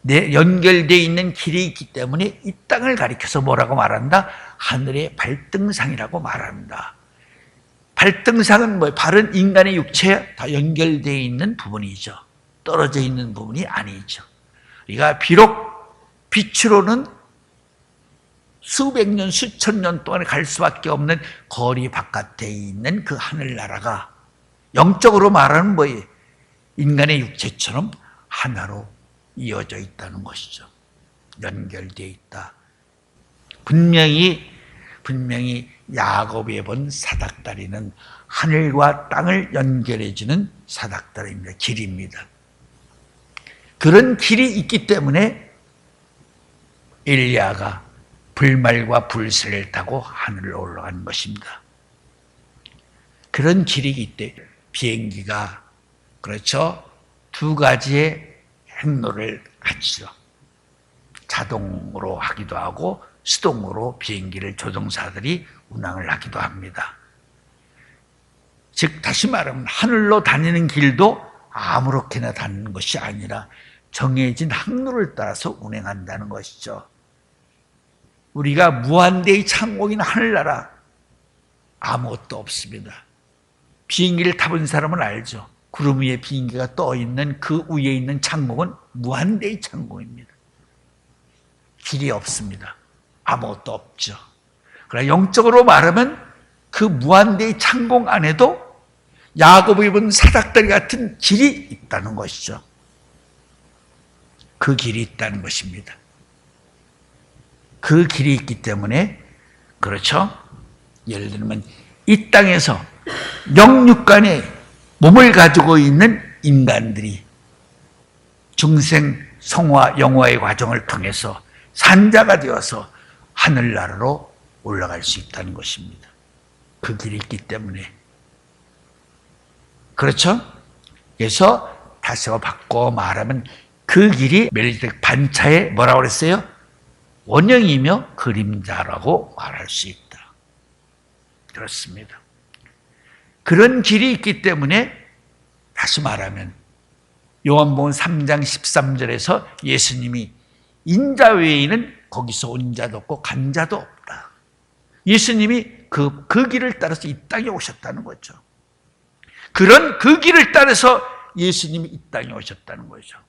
연결되어 있는 길이 있기 때문에 이 땅을 가리켜서 뭐라고 말한다? 하늘의 발등상이라고 말한다. 발등상은 뭐예요? 발은 인간의 육체에 다 연결되어 있는 부분이죠. 떨어져 있는 부분이 아니죠. 우리가 비록 빛으로는 수백 년, 수천 년 동안 갈 수밖에 없는 거리 바깥에 있는 그 하늘나라가 영적으로 말하는 뭐예요? 인간의 육체처럼 하나로 이어져 있다는 것이죠. 연결되어 있다. 분명히 야곱이 본 사닥다리는 하늘과 땅을 연결해주는 사닥다리입니다. 길입니다. 그런 길이 있기 때문에 엘리야가 불말과 불새를 타고 하늘을 올라간 것입니다. 그런 길이 있기 때문에 비행기가, 그렇죠, 두 가지의 행로를 갖죠. 자동으로 하기도 하고 수동으로 비행기를 조종사들이 운항을 하기도 합니다. 즉 다시 말하면 하늘로 다니는 길도 아무렇게나 다니는 것이 아니라 정해진 항로를 따라서 운행한다는 것이죠. 우리가 무한대의 창공인 하늘나라 아무것도 없습니다. 비행기를 타본 사람은 알죠. 구름 위에 비행기가 떠 있는 그 위에 있는 창공은 무한대의 창공입니다. 길이 없습니다. 아무것도 없죠. 그러나 영적으로 말하면 그 무한대의 창공 안에도 야곱이 입은 사닥다리 같은 길이 있다는 것이죠. 그 길이 있다는 것입니다. 그 길이 있기 때문에, 그렇죠? 예를 들면 이 땅에서 영육간에 몸을 가지고 있는 인간들이 중생 성화 영화의 과정을 통해서 산자가 되어서 하늘나라로 올라갈 수 있다는 것입니다. 그 길이 있기 때문에. 그렇죠? 그래서 다시 바꿔 말하면 그 길이 멜기세덱 반차의 뭐라고 그랬어요? 원형이며 그림자라고 말할 수 있다. 그렇습니다. 그런 길이 있기 때문에 다시 말하면 요한복음 3장 13절에서 예수님이 인자 외에는 거기서 온 자도 없고 간 자도 없다. 예수님이 그 길을 따라서 이 땅에 오셨다는 거죠. 그런 그 길을 따라서 예수님이 이 땅에 오셨다는 거죠.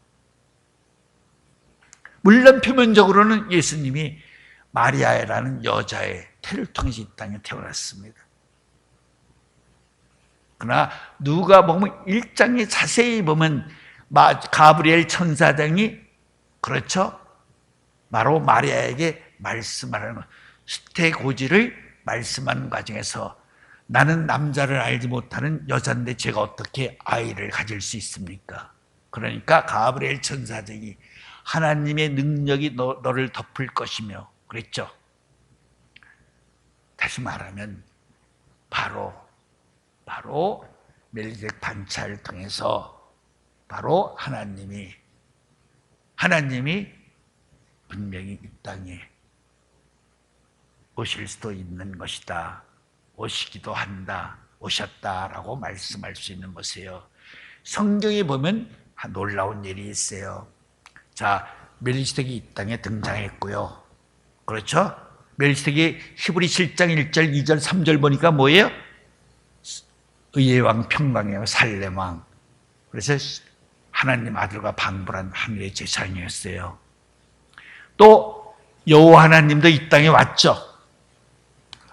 물론 표면적으로는 예수님이 마리아라는 여자의 태를 통해서 이 땅에 태어났습니다. 그러나 누가복음 1장에 자세히 보면 가브리엘 천사장이, 그렇죠? 바로 마리아에게 말씀하는 수태고지를 말씀하는 과정에서 나는 남자를 알지 못하는 여자인데 제가 어떻게 아이를 가질 수 있습니까? 그러니까 가브리엘 천사장이 하나님의 능력이 너를 덮을 것이며 그랬죠. 다시 말하면 바로 멜기세덱 반차를 통해서 바로 하나님이 분명히 이 땅에 오실 수도 있는 것이다. 오시기도 한다. 오셨다라고 말씀할 수 있는 것이에요. 성경에 보면 놀라운 일이 있어요. 자, 멜기세덱이 이 땅에 등장했고요. 그렇죠? 멜기세덱이 히브리 7장 1절, 2절, 3절 보니까 뭐예요? 의의 왕, 평강의 왕, 살렘 왕. 그래서 하나님 아들과 방불한 하늘의 제사장이었어요. 또 여호와 하나님도 이 땅에 왔죠.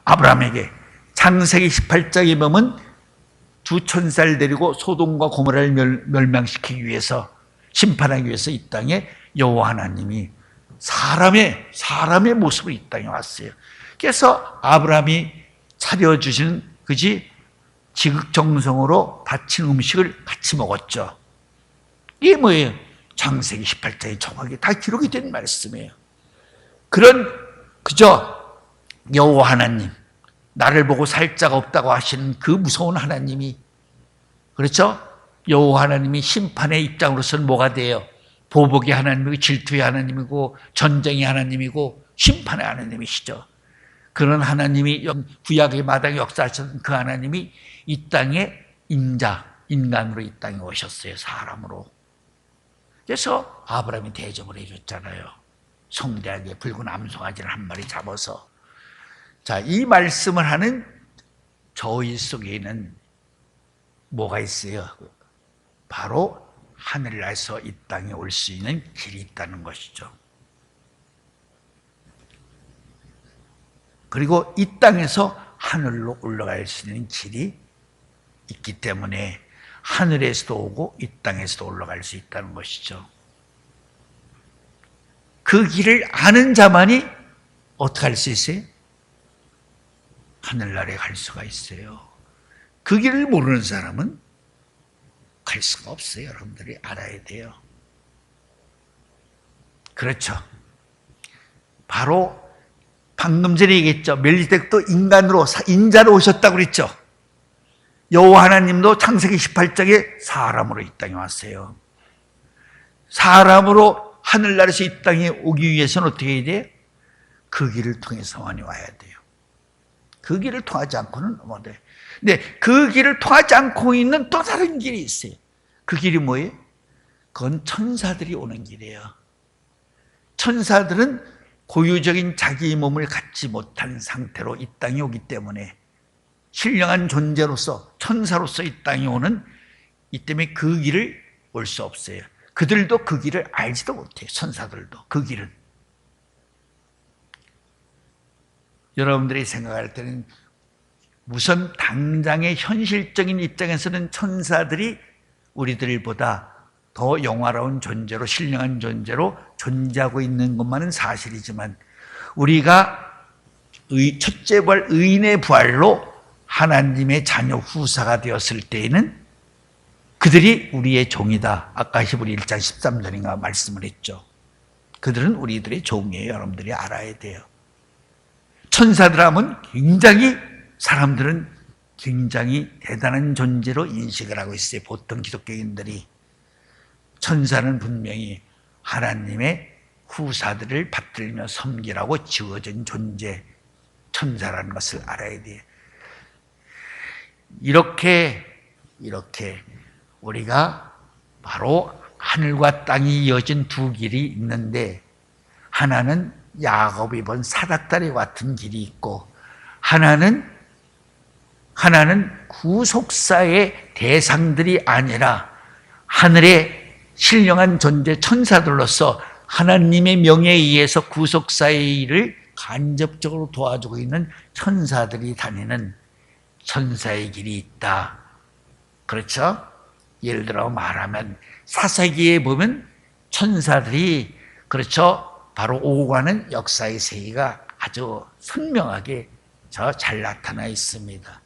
아브라함에게 창세기 18장에 보면 두 천사를 데리고 소돔과 고모라를 멸망시키기 위해서, 심판하기 위해서 이 땅에 여호와 하나님이 사람의 모습으로 이 땅에 왔어요. 그래서 아브라함이 차려주신 지극정성으로 바친 음식을 같이 먹었죠. 이게 뭐예요? 창세기 18장에 정확히 다 기록이 된 말씀이에요. 그저 여호와 하나님, 나를 보고 살 자가 없다고 하시는 그 무서운 하나님이, 그렇죠? 여호와 하나님이 심판의 입장으로서는 뭐가 돼요? 보복의 하나님이고 질투의 하나님이고 전쟁의 하나님이고 심판의 하나님이시죠. 그런 하나님이 구약의 마당에 역사하셨던 그 하나님이 이 땅에 인간으로 이 땅에 오셨어요. 사람으로. 그래서 아브라함이 대접을 해줬잖아요. 성대하게 붉은 암송아지를 한 마리 잡아서. 자, 이 말씀을 하는 저희 속에는 뭐가 있어요? 바로 하늘에서 이 땅에 올 수 있는 길이 있다는 것이죠. 그리고 이 땅에서 하늘로 올라갈 수 있는 길이 있기 때문에 하늘에서도 오고 이 땅에서도 올라갈 수 있다는 것이죠. 그 길을 아는 자만이 어떻게 할 수 있어요? 하늘나라에 갈 수가 있어요. 그 길을 모르는 사람은 갈 수가 없어요. 여러분들이 알아야 돼요. 그렇죠. 바로 방금 전에 얘기했죠. 멜기세덱도 인자로 오셨다고 그랬죠. 여호와 하나님도 창세기 18장에 사람으로 이 땅에 왔어요. 사람으로 하늘나라에서 이 땅에 오기 위해서는 어떻게 해야 돼요? 그 길을 통해서만 와야 돼요. 그 길을 통하지 않고는 못 돼요. 근데 그 길을 통하지 않고 있는 또 다른 길이 있어요. 그 길이 뭐예요? 그건 천사들이 오는 길이에요. 천사들은 고유적인 자기의 몸을 갖지 못한 상태로 이 땅에 오기 때문에 신령한 존재로서, 천사로서 이 땅에 오는 이 때문에 그 길을 올 수 없어요. 그들도 그 길을 알지도 못해요. 천사들도 그 길은. 여러분들이 생각할 때는 우선 당장의 현실적인 입장에서는 천사들이 우리들보다 더 영화로운 존재로, 신령한 존재로 존재하고 있는 것만은 사실이지만, 우리가 첫째 부활, 의인의 부활로 하나님의 자녀 후사가 되었을 때에는 그들이 우리의 종이다. 아까 히브리 1장 13절인가 말씀을 했죠. 그들은 우리들의 종이에요. 여러분들이 알아야 돼요. 천사들 하면 굉장히, 사람들은 굉장히 대단한 존재로 인식을 하고 있어요. 보통 기독교인들이. 천사는 분명히 하나님의 후사들을 받들며 섬기라고 지어진 존재, 천사라는 것을 알아야 돼요. 이렇게 우리가 바로 하늘과 땅이 이어진 두 길이 있는데, 하나는 야곱이 본 사닥다리 같은 길이 있고, 하나는 구속사의 대상들이 아니라 하늘의 신령한 존재 천사들로서 하나님의 명예에 의해서 구속사의 일을 간접적으로 도와주고 있는 천사들이 다니는 천사의 길이 있다. 그렇죠? 예를 들어 말하면 사사기에 보면 천사들이, 그렇죠, 바로 오가는 역사의 세계가 아주 선명하게 잘 나타나 있습니다.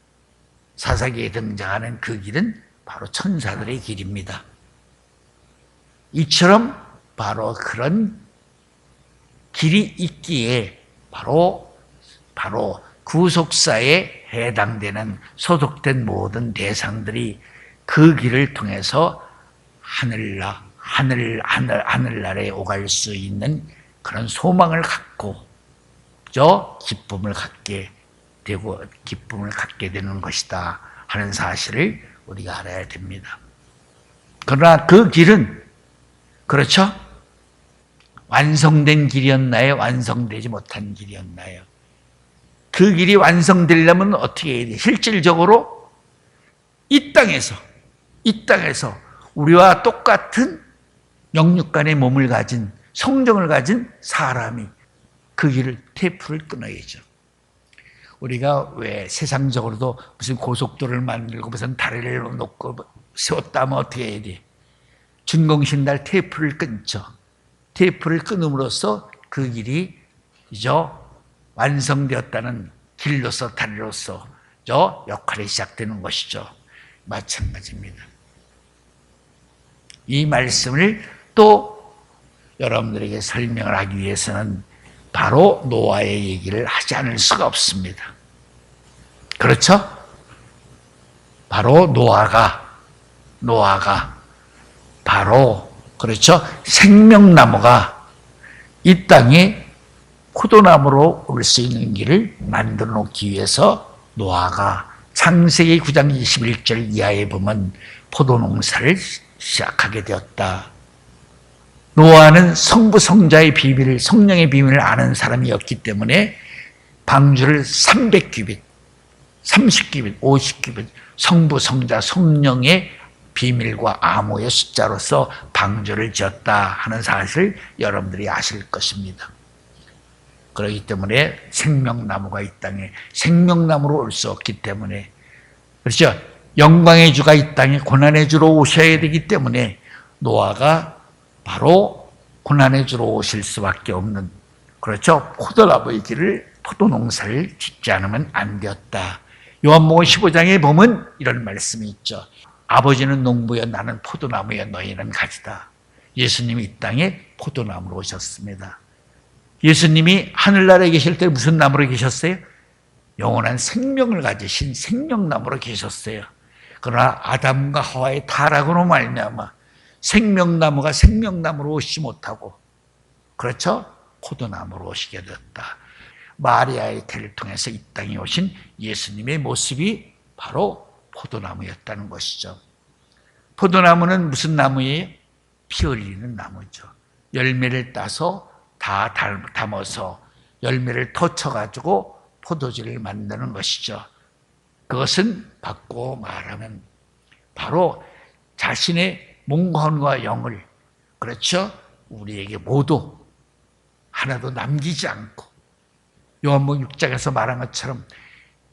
사사기에 등장하는 그 길은 바로 천사들의 길입니다. 이처럼 바로 그런 길이 있기에 바로 구속사에 해당되는 소속된 모든 대상들이 그 길을 통해서 하늘나라에 오갈 수 있는 그런 소망을 갖고 기쁨을 갖게 되는 것이다 하는 사실을 우리가 알아야 됩니다. 그러나 그 길은, 그렇죠, 완성된 길이었나요? 완성되지 못한 길이었나요? 그 길이 완성되려면 어떻게 해야 돼요? 실질적으로 이 땅에서 우리와 똑같은 영육간의 몸을 가진, 성정을 가진 사람이 그 길을, 테이프를 끊어야죠. 우리가 왜 세상적으로도 무슨 고속도로를 만들고 무슨 다리를 놓고 세웠다 하면 어떻게 해야 돼? 준공신날 테이프를 끊죠. 테이프를 끊음으로써 그 길이 완성되었다는 길로서, 다리로서 역할이 시작되는 것이죠. 마찬가지입니다. 이 말씀을 또 여러분들에게 설명을 하기 위해서는 바로 노아의 얘기를 하지 않을 수가 없습니다. 그렇죠? 바로 노아가 바로, 그렇죠, 생명나무가 이 땅에 포도나무로 올 수 있는 길을 만들어 놓기 위해서 노아가 창세기 9장 21절 이하에 보면 포도농사를 시작하게 되었다. 노아는 성부 성자의 비밀을, 성령의 비밀을 아는 사람이었기 때문에 방주를 300규빗, 30규빗, 50규빗, 성부 성자 성령의 비밀과 암호의 숫자로서 방주를 지었다 하는 사실을 여러분들이 아실 것입니다. 그렇기 때문에 생명나무가 이 땅에 생명나무로 올 수 없기 때문에, 그렇죠, 영광의 주가 이 땅에 고난의 주로 오셔야 되기 때문에 노아가 바로 고난의 주로 오실 수밖에 없는, 그렇죠, 포도나무의 길을, 포도농사를 짓지 않으면 안 되었다. 요한복음 15장에 보면 이런 말씀이 있죠. 아버지는 농부여 나는 포도나무여 너희는 가지다. 예수님이 이 땅에 포도나무로 오셨습니다. 예수님이 하늘나라에 계실 때 무슨 나무로 계셨어요? 영원한 생명을 가지신 생명나무로 계셨어요. 그러나 아담과 하와의 타락으로 말미암아 생명나무가 생명나무로 오시지 못하고, 그렇죠, 포도나무로 오시게 되었다. 마리아의 태를 통해서 이 땅에 오신 예수님의 모습이 바로 포도나무였다는 것이죠. 포도나무는 무슨 나무예요? 피 흘리는 나무죠. 열매를 따서 다 담아서 열매를 터쳐가지고 포도주를 만드는 것이죠. 그것은 바꿔 말하면 바로 자신의 몸과 영을, 그렇죠? 우리에게 모두 하나도 남기지 않고 요한복음 6장에서 말한 것처럼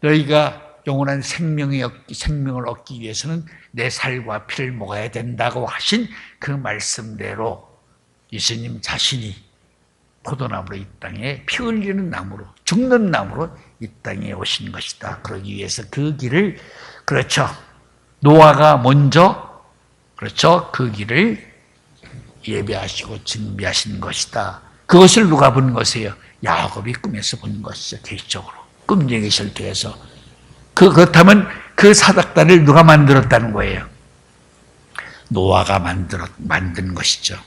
너희가 영원한 생명을 얻기 위해서는 내 살과 피를 먹어야 된다고 하신 그 말씀대로 예수님 자신이 포도나무로 이 땅에 피 흘리는 나무로, 죽는 나무로 이 땅에 오신 것이다. 그러기 위해서 그 길을, 그렇죠, 노아가 먼저, 그렇죠, 그 길을 예배하시고 준비하신 것이다. 그것을 누가 본 것이에요? 야곱이 꿈에서 본 것이죠. 개인적으로 꿈쟁이 설득해서. 그렇다면 그 사닥다리를 누가 만들었다는 거예요? 노아가 만든 것이죠.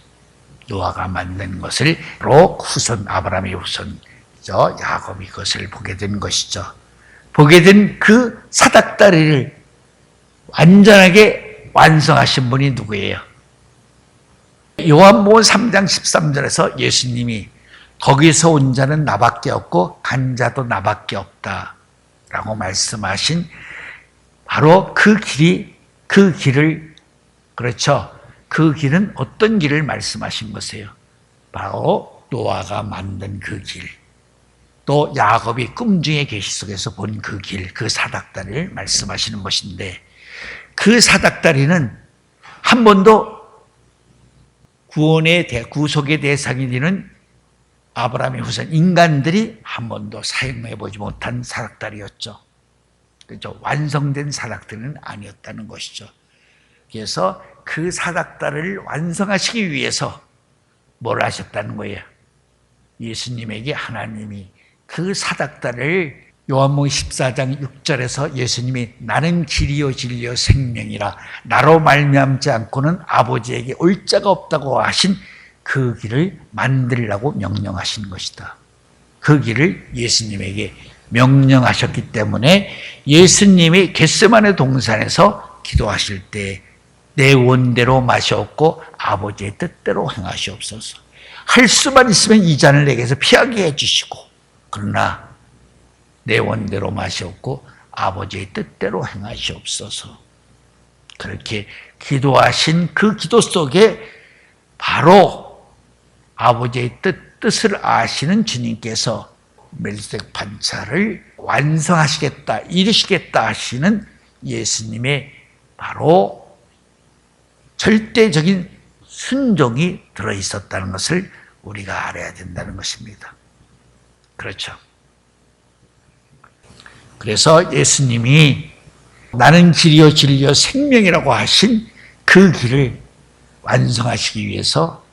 노아가 만든 것을 바로 후손, 아브라함의 후손이죠, 야곱이 그것을 보게 된 것이죠. 보게 된 그 사닥다리를 완전하게 완성하신 분이 누구예요? 요한복음 3장 13절에서 예수님이 거기서 온 자는 나밖에 없고 간 자도 나밖에 없다 라고 말씀하신 바로 그 길을, 그렇죠, 그 길은 어떤 길을 말씀하신 것이에요? 바로 노아가 만든 그 길, 또 야곱이 꿈 중에 계시 속에서 본 그 길, 그 사닥다리를 말씀하시는 것인데, 그 사닥다리는 한 번도 구속의 대상이 되는 아브라함의 후손 인간들이 한 번도 사용해 보지 못한 사닥다리였죠. 그렇죠? 완성된 사닥다리는 아니었다는 것이죠. 그래서 그 사닥다리를 완성하시기 위해서 뭘 하셨다는 거예요? 예수님에게 하나님이 그 사닥다리를, 요한복음 14장 6절에서 예수님이 나는 길이요 진리요 생명이라 나로 말미암지 않고는 아버지에게 올 자가 없다고 하신 그 길을 만들라고 명령하신 것이다. 그 길을 예수님에게 명령하셨기 때문에 예수님이 겟세마네 동산에서 기도하실 때 내 원대로 마시옵고 아버지의 뜻대로 행하시옵소서. 할 수만 있으면 이 잔을 내게서 피하게 해주시고, 그러나 내 원대로 마시옵고 아버지의 뜻대로 행하시옵소서. 그렇게 기도하신 그 기도 속에 바로 아버지의 뜻을 아시는 주님께서 멜기세덱 반차를 완성하시겠다, 이루시겠다 하시는 예수님의 바로 절대적인 순종이 들어있었다는 것을 우리가 알아야 된다는 것입니다. 그렇죠. 그래서 예수님이 나는 길이요 진리요 생명이라고 하신 그 길을 완성하시기 위해서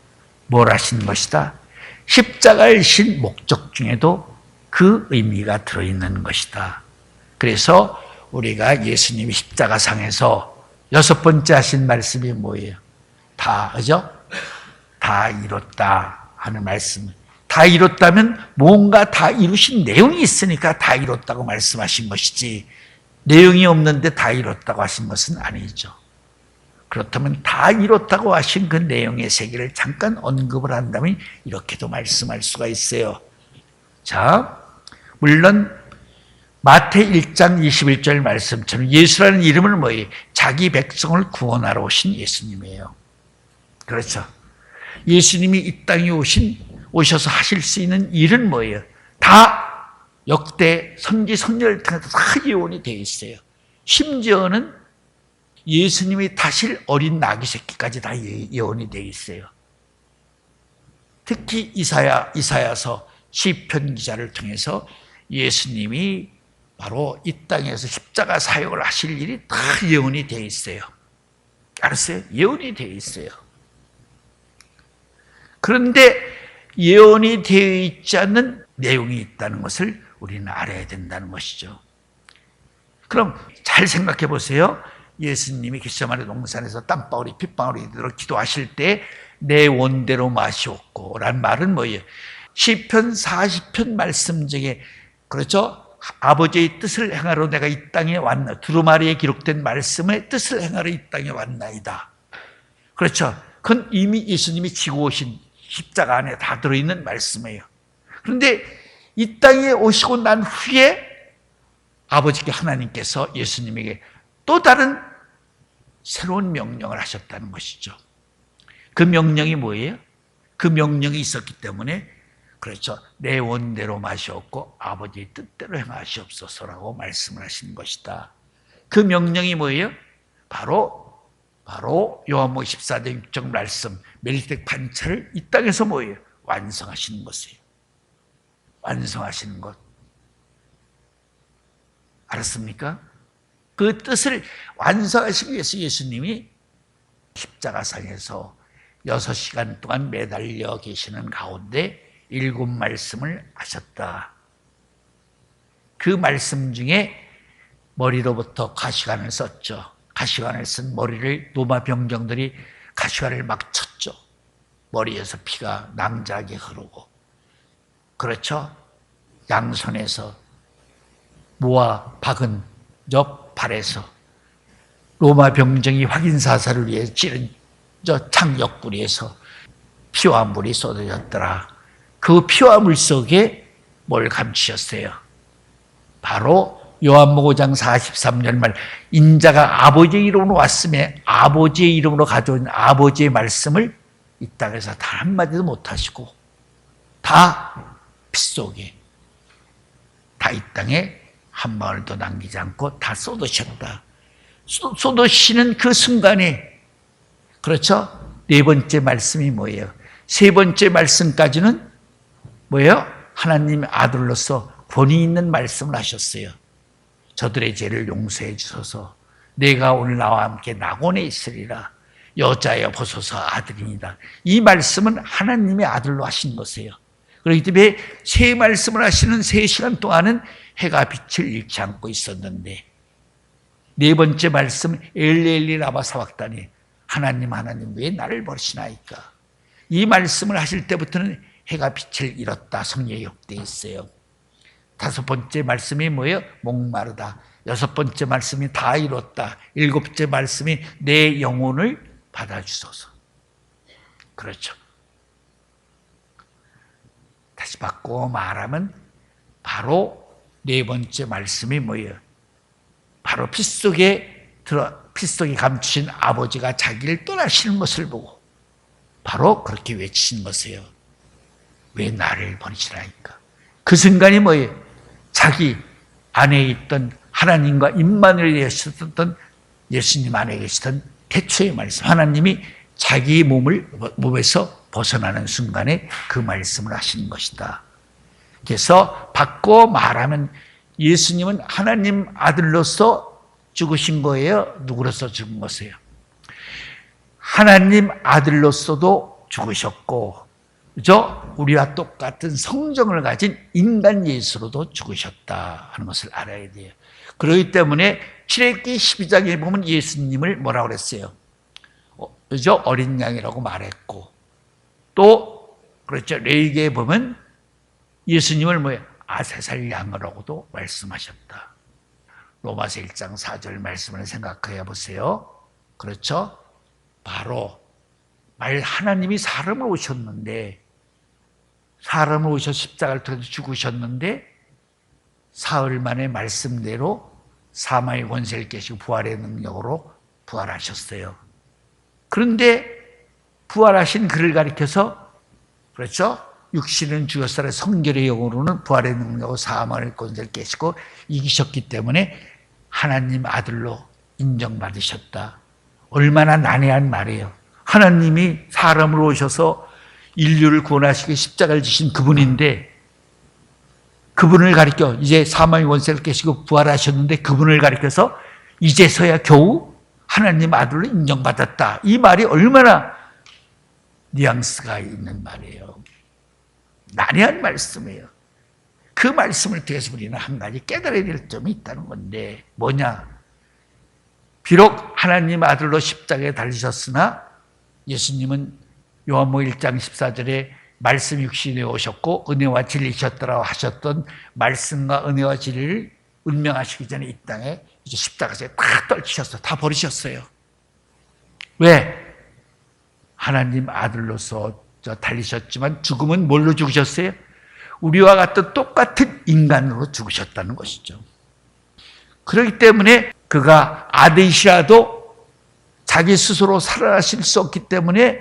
뭘 하신 것이다? 십자가를 신 목적 중에도 그 의미가 들어있는 것이다. 그래서 우리가 예수님이 십자가상에서 6번째 하신 말씀이 뭐예요? 그죠? 다 이뤘다 하는 말씀. 다 이뤘다면 뭔가 다 이루신 내용이 있으니까 다 이뤘다고 말씀하신 것이지, 내용이 없는데 다 이뤘다고 하신 것은 아니죠. 그렇다면 다 이뤘다고 하신 그 내용의 세계를 잠깐 언급을 한다면 이렇게도 말씀할 수가 있어요. 자, 물론 마태 1장 21절 말씀처럼 예수라는 이름은 뭐예요? 자기 백성을 구원하러 오신 예수님이에요. 그렇죠. 예수님이 이 땅에 오셔서 하실 수 있는 일은 뭐예요? 다 역대 선지 선지자를 통해서 다 예언이 되어 있어요. 심지어는 예수님이 다실 어린 나귀 새끼까지 다 예언이 되어 있어요. 특히 이사야서 시편 기자를 통해서 예수님이 바로 이 땅에서 십자가 사역을 하실 일이 다 예언이 되어 있어요. 알았어요? 예언이 되어 있어요. 그런데 예언이 되어 있지 않는 내용이 있다는 것을 우리는 알아야 된다는 것이죠. 그럼 잘 생각해 보세요. 예수님이 겟세마네 동산에서 땀방울이 핏방울이 들어 기도하실 때 내 원대로 마시옵고 라는 말은 뭐예요? 시편 40편 말씀 중에, 그렇죠? 아버지의 뜻을 행하러 내가 이 땅에 왔나, 두루마리에 기록된 말씀의 뜻을 행하러 이 땅에 왔나이다. 그렇죠? 그건 이미 예수님이 지고 오신 십자가 안에 다 들어있는 말씀이에요. 그런데 이 땅에 오시고 난 후에 아버지께 하나님께서 예수님에게 또 다른 새로운 명령을 하셨다는 것이죠. 그 명령이 뭐예요? 그 명령이 있었기 때문에 그렇죠. 내 원대로 마시옵고 아버지의 뜻대로 행하시옵소서라고 말씀을 하신 것이다. 그 명령이 뭐예요? 바로 요한복음 14장 6절 말씀 멜기세덱 반차를 이 땅에서 뭐예요? 완성하시는 것이에요. 완성하시는 것. 알았습니까? 그 뜻을 완성하시기 위해서 예수님이 십자가상에서 6시간 동안 매달려 계시는 가운데 7말씀을 하셨다. 그 말씀 중에 머리로부터 가시관을 썼죠. 가시관을 쓴 머리를 로마 병정들이 가시관을 막 쳤죠. 머리에서 피가 낭자하게 흐르고. 그렇죠? 양손에서 모아 박은 옆 발에서 로마 병정이 확인사살을 위해 찌른 저 창옆구리에서 피와 물이 쏟아졌더라. 그 피와 물 속에 뭘 감추셨어요? 바로 요한복음 5장 43절 말 인자가 아버지의 이름으로 왔음에 아버지의 이름으로 가져온 아버지의 말씀을 이 땅에서 단 한마디도 못하시고 다 피 속에 다 이 땅에 한 마을도 남기지 않고 다 쏟으셨다. 쏟으시는 그 순간에 그렇죠? 네 번째 말씀이 뭐예요? 세 번째 말씀까지는 뭐예요? 하나님의 아들로서 권위 있는 말씀을 하셨어요. 저들의 죄를 용서해 주소서. 내가 오늘 나와 함께 낙원에 있으리라. 여자여 보소서 아들이니라. 이 말씀은 하나님의 아들로 하신 것이에요. 그렇기 때문에 세 말씀을 하시는 3시간 동안은 해가 빛을 잃지 않고 있었는데 네 번째 말씀 엘리 라마 사박다니 하나님 왜 나를 버리시나이까. 이 말씀을 하실 때부터는 해가 빛을 잃었다. 성경에 기록되어 있어요. 5번째 말씀이 뭐예요? 목마르다. 6번째 말씀이 다 이뤘다. 7번째 말씀이 내 영혼을 받아주소서. 그렇죠. 다시 바꿔 말하면 바로 네 번째 말씀이 뭐예요? 바로 피 속에 감추신 아버지가 자기를 떠나시는 것을 보고 바로 그렇게 외치신 것이에요. 왜 나를 버리시나이까? 그 순간이 뭐예요? 자기 안에 있던 하나님과 임마누엘이 되셨던 예수님 안에 계시던 태초의 말씀, 하나님이 자기 몸에서 벗어나는 순간에 그 말씀을 하시는 것이다. 그래서 바꿔 말하면 예수님은 하나님 아들로서 죽으신 거예요? 누구로서 죽은 것이에요? 하나님 아들로서도 죽으셨고, 그죠? 우리와 똑같은 성정을 가진 인간 예수로도 죽으셨다 하는 것을 알아야 돼요. 그렇기 때문에 출애굽기 12장에 보면 예수님을 뭐라고 그랬어요? 그죠? 어린 양이라고 말했고, 또 그렇죠. 레위기에 보면 예수님을 뭐예요? 아세살 양이라고도 말씀하셨다. 로마서 1장 4절 말씀을 생각해 보세요. 그렇죠? 바로 하나님이 사람을 오셨는데 사람을 오셔서 십자가를 통해서 죽으셨는데 사흘 만에 말씀대로 사망의 권세를 깨시고 부활의 능력으로 부활하셨어요. 그런데 부활하신 그를 가리켜서 그렇죠? 육신은 죽었으나 성결의 영으로는 부활의 능력으로 사망의 권세를 깨시고 이기셨기 때문에 하나님 아들로 인정받으셨다. 얼마나 난해한 말이에요. 하나님이 사람으로 오셔서 인류를 구원하시기 십자가를 지신 그분인데 그분을 가리켜 이제 사망의 권세를 깨시고 부활하셨는데 그분을 가리켜서 이제서야 겨우 하나님 아들로 인정받았다. 이 말이 얼마나 뉘앙스가 있는 말이에요. 난해한 말씀이에요. 그 말씀을 통해서 우리는 한 가지 깨달아야 될 점이 있다는 건데 뭐냐? 비록 하나님 아들로 십자가에 달리셨으나 예수님은 요한복음 1장 14절에 말씀 육신에 오셨고 은혜와 진리셨더라고 하셨던 말씀과 은혜와 진리를 운명하시기 전에 이 땅에 이제 십자가에 다 떨치셨어요. 다 버리셨어요. 왜? 하나님 아들로서 달리셨지만 죽음은 뭘로 죽으셨어요? 우리와 같은 똑같은 인간으로 죽으셨다는 것이죠. 그렇기 때문에 그가 아들이시라도 자기 스스로 살아나실 수 없기 때문에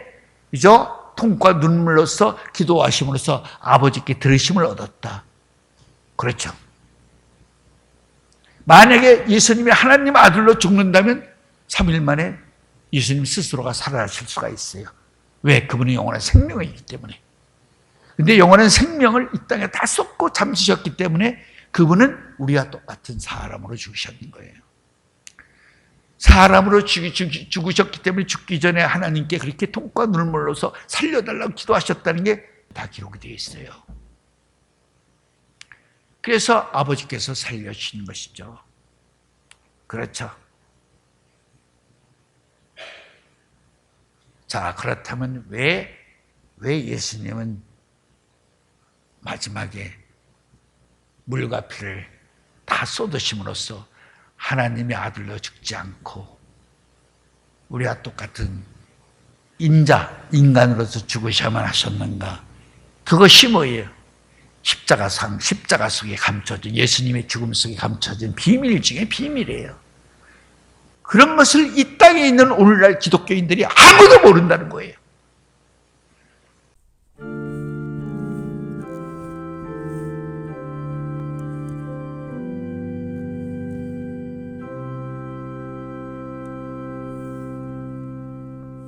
그죠? 통과 눈물로써 기도하심으로써 아버지께 들으심을 얻었다. 그렇죠. 만약에 예수님이 하나님 아들로 죽는다면 3일 만에 예수님 스스로가 살아나실 수가 있어요. 왜? 그분이 영원한 생명이기 때문에. 근데 영원한 생명을 이 땅에 다 쏟고 잠시셨기 때문에 그분은 우리와 똑같은 사람으로 죽으셨는 거예요. 사람으로 죽으셨기 때문에 죽기 전에 하나님께 그렇게 통과 눈물로서 살려달라고 기도하셨다는 게 다 기록이 되어 있어요. 그래서 아버지께서 살려주시는 것이죠. 그렇죠. 자, 그렇다면 왜 예수님은 마지막에 물과 피를 다 쏟으심으로써 하나님의 아들로 죽지 않고 우리와 똑같은 인간으로서 죽으셔야만 하셨는가? 그것이 뭐예요? 십자가 속에 감춰진, 예수님의 죽음 속에 감춰진 비밀 중에 비밀이에요. 그런 것을 이 땅에 있는 오늘날 기독교인들이 아무도 모른다는 거예요.